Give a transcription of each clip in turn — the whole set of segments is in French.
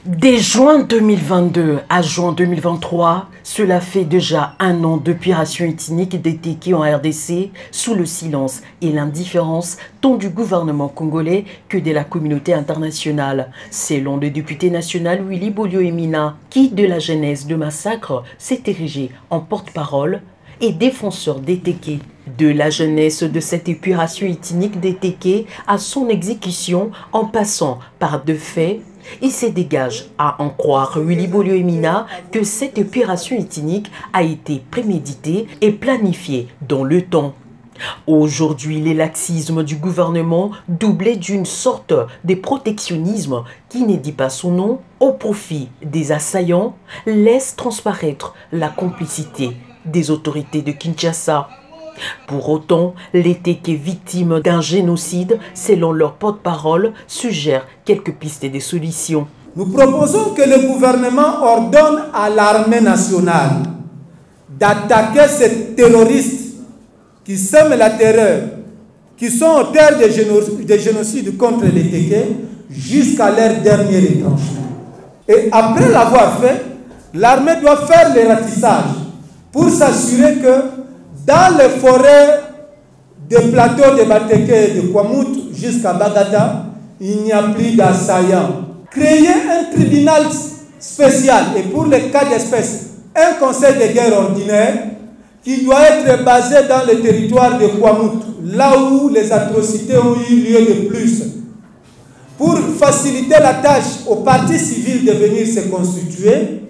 Dès juin 2022 à juin 2023, cela fait déjà un an d'opération ethnique des Téké en RDC sous le silence et l'indifférence tant du gouvernement congolais que de la communauté internationale. Selon le député national Willy Bolio-Emina, qui de la genèse de massacre s'est érigé en porte-parole et défenseur des Téké. De la jeunesse de cette épuration ethnique des Téké à son exécution en passant par deux faits, il se dégage à en croire Willy Bolio-Emina que cette opération ethnique a été préméditée et planifiée dans le temps. Aujourd'hui, les laxismes du gouvernement, doublés d'une sorte de protectionnisme qui ne dit pas son nom, au profit des assaillants, laissent transparaître la complicité des autorités de Kinshasa. Pour autant, les Téké victimes d'un génocide, selon leur porte-parole, suggèrent quelques pistes de solutions. Nous proposons que le gouvernement ordonne à l'armée nationale d'attaquer ces terroristes qui sèment la terreur, qui sont auteurs de génocide contre les Téké jusqu'à leur dernier retranchement. Et après l'avoir fait, l'armée doit faire le ratissage pour s'assurer que dans les forêts des plateaux de Batéké et de Kwamouth jusqu'à Bagata, il n'y a plus d'assaillants. Créer un tribunal spécial et pour les cas d'espèce, un conseil de guerre ordinaire qui doit être basé dans le territoire de Kwamouth, là où les atrocités ont eu lieu de plus, pour faciliter la tâche aux partis civils de venir se constituer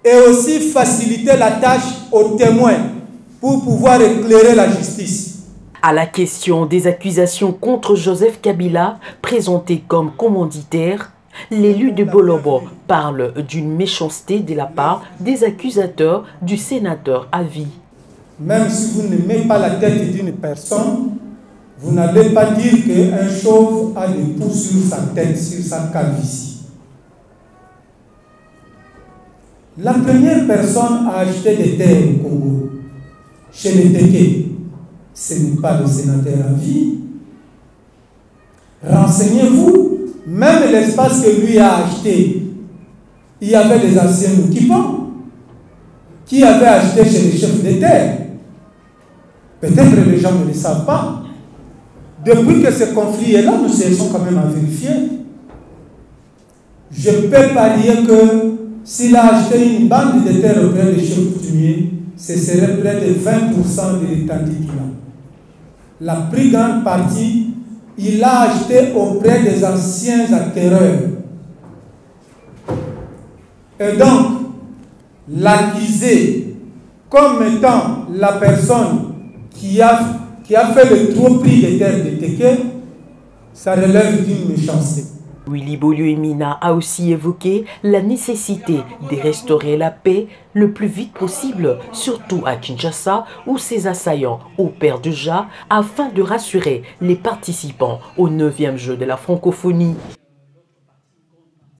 et aussi faciliter la tâche aux témoins pour pouvoir éclairer la justice. À la question des accusations contre Joseph Kabila, présenté comme commanditaire, l'élu de Bolobo parle d'une méchanceté de la part des accusateurs du sénateur à vie. Même si vous n'aimez pas la tête d'une personne, vous n'allez pas dire qu'un chauve a des poux sur sa tête, sur sa calvitie. La première personne à acheter des terres au Congo, chez les Téké, ce n'est pas le sénateur à vie. Renseignez-vous, même l'espace que lui a acheté, il y avait des anciens occupants qui avaient acheté chez les chefs des terres. Peut-être les gens ne le savent pas. Depuis que ce conflit est là, nous cherchons quand même à vérifier. Je peux parier que s'il a acheté une bande de terres auprès des chefs coutumiers, ce serait près de 20% de l'étendue qu'il a. La plus grande partie, il a acheté auprès des anciens acquéreurs. Et donc, l'accuser comme étant la personne qui a fait le trop prix des terres de Téké, ça relève d'une méchanceté. Willy Bolio-Emina a aussi évoqué la nécessité de restaurer la paix le plus vite possible, surtout à Kinshasa où ses assaillants opèrent déjà afin de rassurer les participants au 9e jeu de la francophonie.